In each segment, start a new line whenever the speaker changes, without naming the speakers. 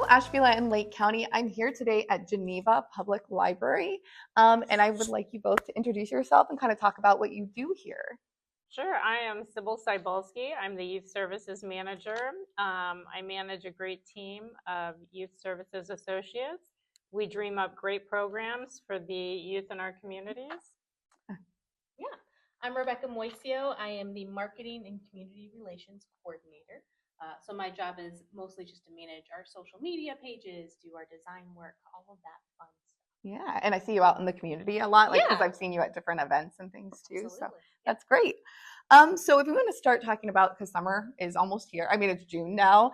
Ashtabula and Lake County. I'm here today at Geneva Public Library, and I would like you both to introduce yourself and kind of talk about what you do here.
Sure, I am Sybil Cybulski. I'm the Youth Services Manager. I manage a great team of Youth Services Associates. We dream up great programs for the youth in our communities.
Yeah, I'm Rebecca Moisio. I am the Marketing and Community Relations Coordinator. So my job is mostly just to manage our social media pages, do our design work, all of that fun stuff.
Yeah, and I see you out in the community a lot, because
Yeah.
I've seen you at different events and things too.
Absolutely.
So that's great. So if we want to start talking about, because summer is almost here. I mean, it's June now.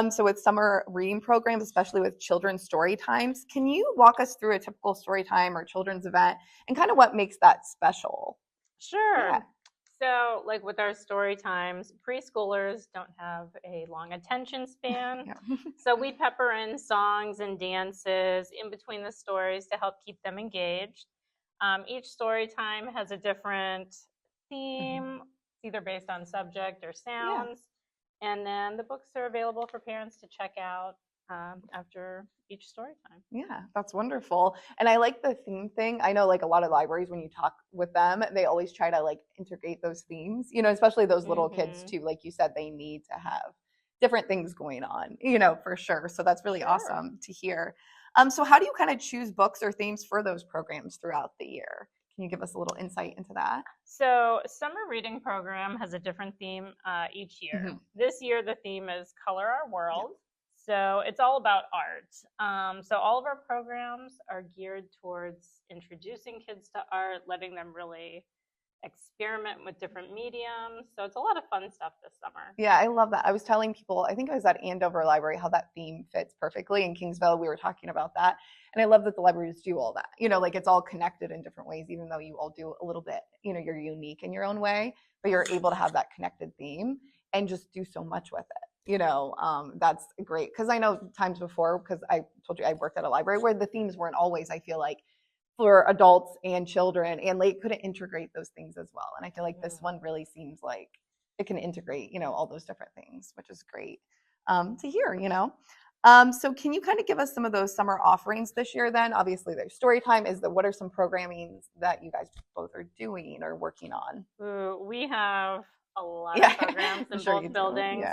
So with summer reading programs, especially with children's story times, can you walk us through a typical story time or children's event and kind of what makes that special?
Sure.
Yeah.
So, like with our story times, preschoolers don't have a long attention span.
Yeah.
So we pepper in songs and dances in between the stories to help keep them engaged. Each story time has a different theme, either based on subject or sounds. And then the books are available for parents to check out after each story time.
Yeah, that's wonderful. And I like the theme thing. I know like a lot of libraries, when you talk with them, they always try to like integrate those themes, especially those little kids too. Like you said, they need to have different things going on, for sure. So that's really awesome to hear. So how do you kind of choose books or themes for those programs throughout the year? Can you give us a little insight into that?
So summer reading program has a different theme each year. This year, the theme is Color Our World. So it's all about art. So all of our programs are geared towards introducing kids to art, letting them really experiment with different mediums. So it's a lot of fun stuff this summer.
Yeah, I love that. I was telling people, I think I was at Andover Library, how that theme fits perfectly. In Kingsville, we were talking about that. And I love that the libraries do all that. Like it's all connected in different ways, even though you all do a little bit, you're unique in your own way, but you're able to have that connected theme and just do so much with it. That's great. Because I know times before, because I told you I worked at a library where the themes weren't always, I feel like, for adults and children, and they couldn't integrate those things as well. And I feel like this one really seems like it can integrate, all those different things, which is great to hear, So can you kind of give us some of those summer offerings this year then? Obviously there's story time. What are some programming that you guys both are doing or working on?
Ooh, we have a lot of programs in both buildings.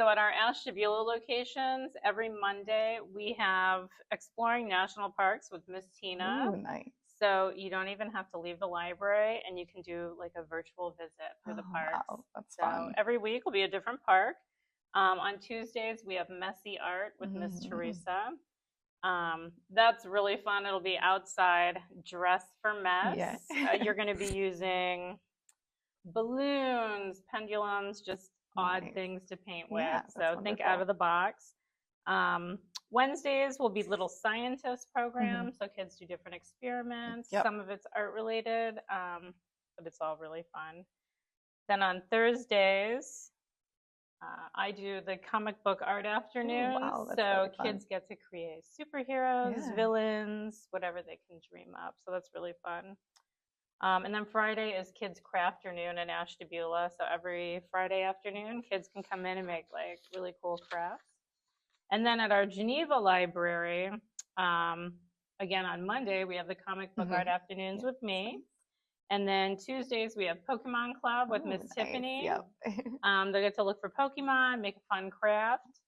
So at our Ashtabula locations, every Monday we have Exploring National Parks with Miss Tina.
Ooh, nice.
So you don't even have to leave the library, and you can do like a virtual visit for the parks.
Wow, that's
so
fun.
Every week will be a different park. On Tuesdays we have Messy Art with Miss Teresa. That's really fun. It'll be outside, dress for mess.
Yes.
You're going to be using balloons, pendulums, just odd things to paint with. So think out of the box. Wednesdays will be Little Scientist program. So kids do different experiments. Some of it's art related, but it's all really fun. Then on Thursdays, I do the comic book art afternoons. So kids get to create superheroes, villains, whatever they can dream up. So that's really fun. And then Friday is Kids Craft Afternoon in Ashtabula. So every Friday afternoon, kids can come in and make like really cool crafts. And then at our Geneva Library, again on Monday, we have the comic book art afternoons with me. And then Tuesdays, we have Pokemon Club with Miss Tiffany. They get to look for Pokemon, make a fun craft.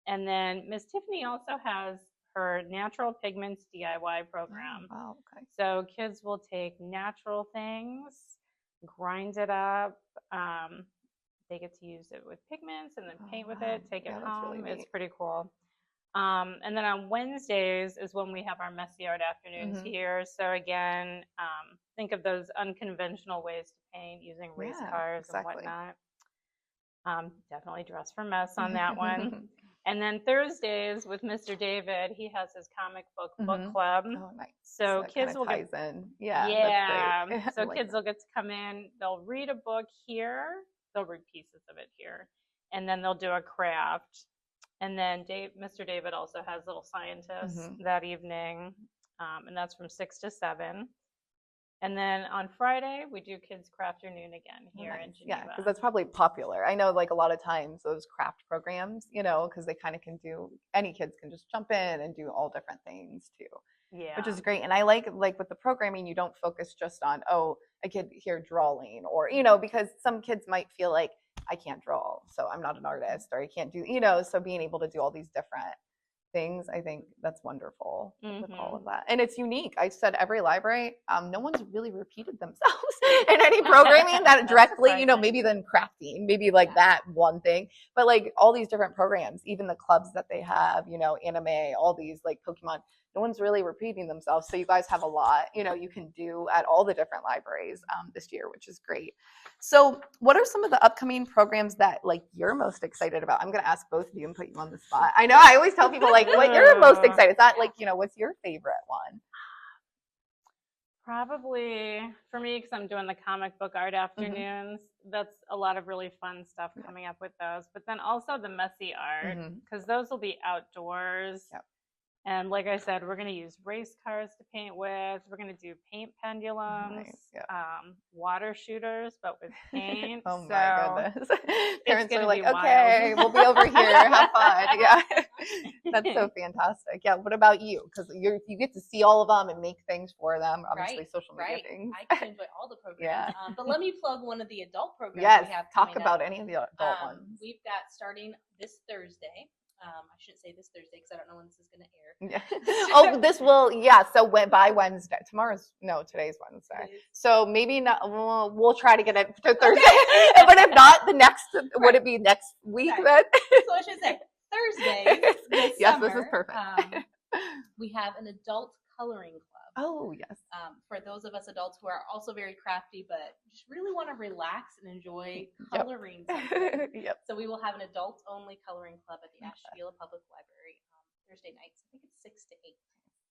And then Miss Tiffany also has her Natural Pigments DIY program. So kids will take natural things, grind it up. They get to use it with pigments and then paint with it, take it home. It's pretty cool. And then on Wednesdays is when we have our Messy Art afternoons here. So again, think of those unconventional ways to paint using race cars and whatnot. Definitely dress for mess on that one. And then Thursdays with Mr. David, he has his comic book book club.
Oh, nice.
So kids will get So kids will get to come in. They'll read a book here. They'll read pieces of it here, and then they'll do a craft. And then Mr. David also has Little Scientists that evening, and that's from 6 to 7. And then on Friday, we do Kids Crafternoon again here in Geneva.
Yeah, because that's probably popular. I know, like, a lot of times those craft programs, because they kind of can do, any kids can just jump in and do all different things too.
Yeah.
Which is great. And I like with the programming, you don't focus just on, a kid here drawing, or, because some kids might feel like, I can't draw, so I'm not an artist, or I can't do, so being able to do all these different things, I think that's wonderful with all of that. And it's unique. I said every library, no one's really repeated themselves in any programming that directly, maybe then crafting, maybe like that one thing, but like all these different programs, even the clubs that they have, anime, all these like Pokemon, no one's really repeating themselves. So you guys have a lot, you can do at all the different libraries this year, which is great. So what are some of the upcoming programs that like you're most excited about? I'm going to ask both of you and put you on the spot. I know I always tell people like what you're most excited. It's not like, what's your favorite one?
Probably for me, because I'm doing the comic book art afternoons, that's a lot of really fun stuff coming up with those. But then also the messy art, because those will be outdoors. Yep. And like I said, we're going to use race cars to paint with. We're going to do paint pendulums, water shooters, but with paint.
Oh my goodness. Parents are like, okay, we'll be over here. Have fun. Yeah. That's so fantastic. Yeah. What about you? Because you get to see all of them and make things for them. Obviously, social media things.
I can enjoy all the programs. But let me plug one of the adult programs we have.
Talk about any of the adult ones.
We've got starting this Thursday. I shouldn't say this Thursday because I don't know when this is going to air.
Yeah. This will, so by Wednesday. Today's Wednesday. So maybe not, we'll try to get it to Thursday. Okay. But if not, the next, would it be next week then?
So I should say Thursday.
Yes, this is perfect.
We have an adult coloring club.
Oh, yes.
For those of us adults who are also very crafty, but just really want to relax and enjoy coloring something. So we will have an adult-only coloring club at the Ashtabula Public Library Thursday nights. I think it's 6 to 8.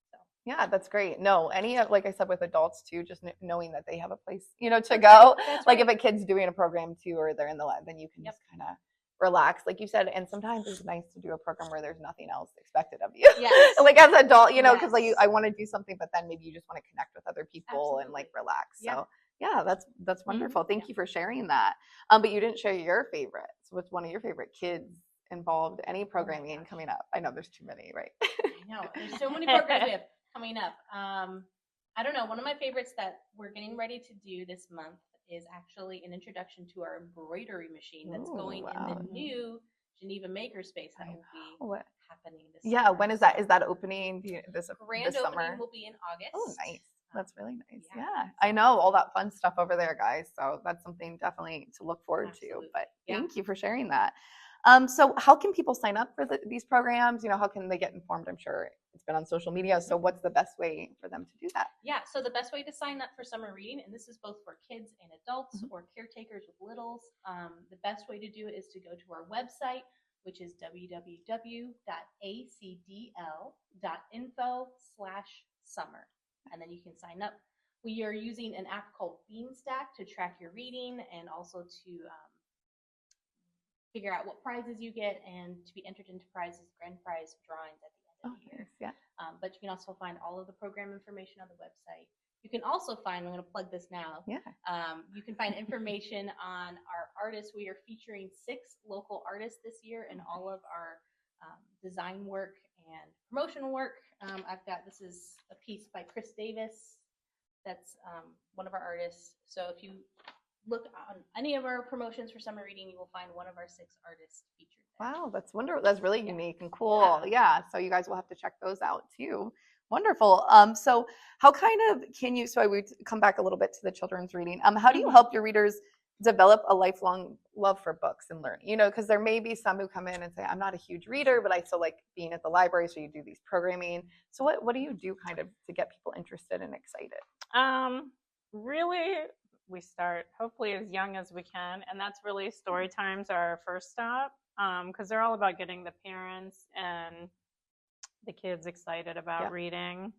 So.
Yeah, that's great. No, like I said, with adults too, just knowing that they have a place, to go. Like if a kid's doing a program too, or they're in the lab, then you can just kind of relax, like you said. And sometimes it's nice to do a program where there's nothing else expected of you. Yes. Like as an adult, because like I want to do something, but then maybe you just want to connect with other people and like relax. So yeah, that's wonderful. Thank you for sharing that. But you didn't share your favorites. What's one of your favorite kids involved? Any programming coming up? I know there's too many, right?
I know there's so many programs we have coming up. I don't know. One of my favorites that we're getting ready to do this month is actually an introduction to our embroidery machine that's going in the new Geneva Makerspace that will be happening this summer.
When is that? Is that opening this
Grand
this
opening
summer?
Will be in August.
Oh, nice. That's really nice. Yeah. I know all that fun stuff over there, guys. So that's something definitely to look forward to. But thank you for sharing that. So how can people sign up for these programs? How can they get informed? I'm sure it's been on social media. So what's the best way for them to do that?
Yeah, so the best way to sign up for summer reading, and this is both for kids and adults or caretakers with littles, the best way to do it is to go to our website, which is www.acdl.info/summer. And then you can sign up. We are using an app called Beanstack to track your reading and also to figure out what prizes you get and to be entered into prizes, grand prize drawings at the end of the year.
Yeah.
But you can also find all of the program information on the website. You can also find, I'm going to plug this now. Yeah. You can find information on our artists. We are featuring 6 local artists this year in all of our design work and promotional work. This is a piece by Chris Davis. That's one of our artists. So if you look on any of our promotions for summer reading, you will find one of our 6 artists featured there.
Wow, that's wonderful. That's really unique and cool. Yeah. So you guys will have to check those out too. Wonderful. So how kind of can you, so I would come back a little bit to the children's reading. How do you help your readers develop a lifelong love for books and learning? Because there may be some who come in and say, I'm not a huge reader, but I still like being at the library. So you do these programming. So what do you do kind of to get people interested and excited?
Really, we start hopefully as young as we can. And that's really story times are our first stop, because they're all about getting the parents and the kids excited about reading.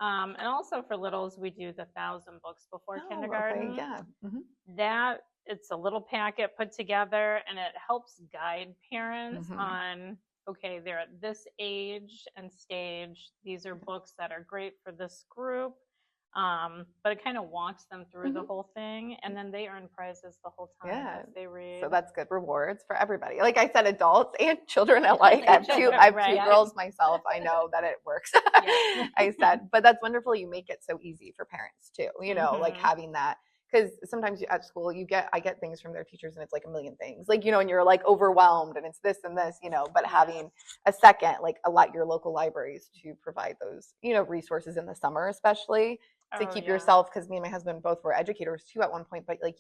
And also for littles, we do the 1,000 books before kindergarten.
Okay. Yeah.
That it's a little packet put together, and it helps guide parents on, okay, they're at this age and stage. These are books that are great for this group. But it kind of walks them through the whole thing, and then they earn prizes the whole time as they read.
So that's good rewards for everybody. Like I said, adults and children alike. I have two girls myself. I know that it works. I said, but that's wonderful. You make it so easy for parents too, you know, like having that. Because sometimes at school I get things from their teachers and it's like a million things, like, you know, and you're like overwhelmed and it's this and this, you know, but having a second, like your local libraries to provide those, you know, resources in the summer, especially to keep yourself, because me and my husband both were educators too at one point, but like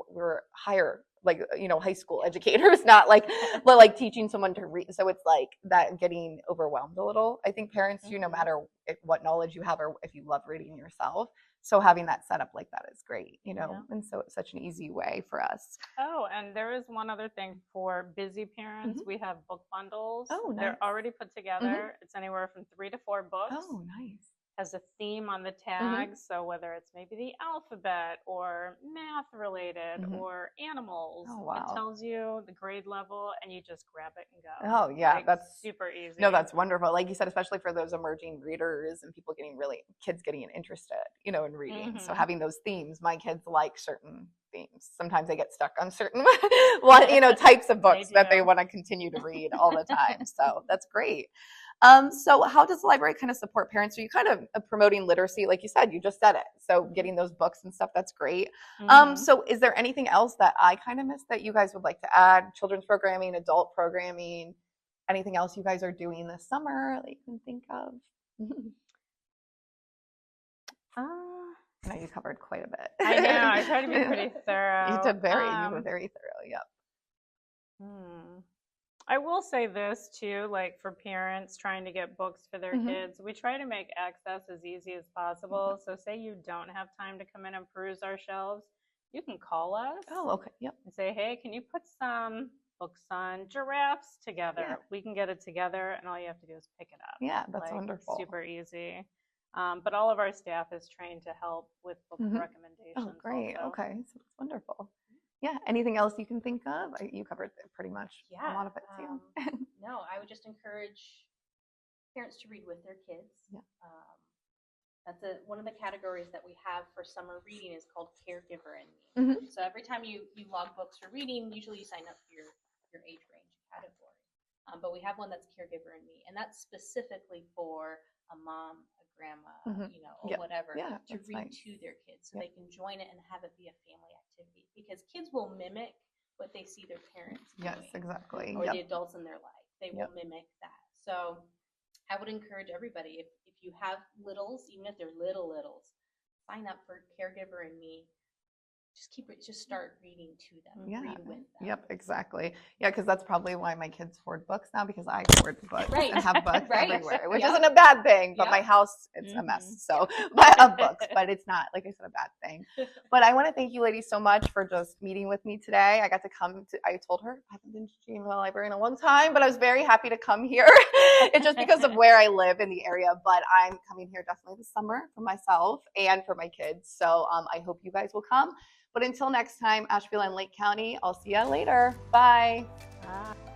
we're higher, like, you know, high school educators, not like, but like teaching someone to read. So it's like that getting overwhelmed a little. I think parents do, no matter what knowledge you have or if you love reading yourself. So having that set up like that is great, you know, and so it's such an easy way for us.
Oh, and there is one other thing for busy parents. We have book bundles.
Oh, nice.
They're already put together. It's anywhere from 3 to 4 books.
Oh, nice.
Has a theme on the tag, so whether it's maybe the alphabet or math related or animals, it tells you the grade level and you just grab it and go.
Oh yeah, like, that's
super easy.
No, that's wonderful. Like you said, especially for those emerging readers and people kids getting interested, you know, in reading. So having those themes, my kids like certain themes. Sometimes they get stuck on certain types of books that they want to continue to read all the time. So that's great. So how does the library kind of support parents? Are you kind of promoting literacy? Like you said, you just said it. So getting those books and stuff, that's great. So is there anything else that I kind of missed that you guys would like to add? Children's programming, adult programming, anything else you guys are doing this summer that you can think of? No, you covered quite a bit.
I know. I tried to be pretty thorough.
You were very thorough. Yep.
I will say this too, like for parents trying to get books for their kids, we try to make access as easy as possible. So say you don't have time to come in and peruse our shelves, you can call us.
Oh, okay. Yep.
And say, hey, can you put some books on giraffes together? Yeah. We can get it together and all you have to do is pick it up.
Yeah, that's wonderful.
Super easy. But all of our staff is trained to help with book recommendations.
Oh, great.
Also.
Okay. So that's wonderful. Yeah. Anything else you can think of? You covered pretty much a lot of it too.
No, I would just encourage parents to read with their kids.
Yeah.
That's one of the categories that we have for summer reading is called Caregiver and Me. So every time you log books for reading, usually you sign up for your age range category. But we have one that's Caregiver and Me, and that's specifically for a mom, a grandma, or whatever, to read to their kids so they can join it and have it be a family activity. Because kids will mimic what they see their parents doing.
Yes, exactly.
Or the adults in their life. They will mimic that. So I would encourage everybody, if you have littles, even if they're littles, sign up for Caregiver and Me. Just start reading to them. Read with them.
Yep, exactly. Yeah, because that's probably why my kids hoard books now, because I hoard books and have books everywhere, which isn't a bad thing, but my house, it's a mess. So of books, but it's not, like I said, a bad thing. But I want to thank you ladies so much for just meeting with me today. I got to I told her I haven't been to Geneva Library in a long time, but I was very happy to come here. It's just because of where I live in the area, but I'm coming here definitely this summer for myself and for my kids. So I hope you guys will come. But until next time, Ashtabula and Lake County, I'll see you later. Bye.
Bye.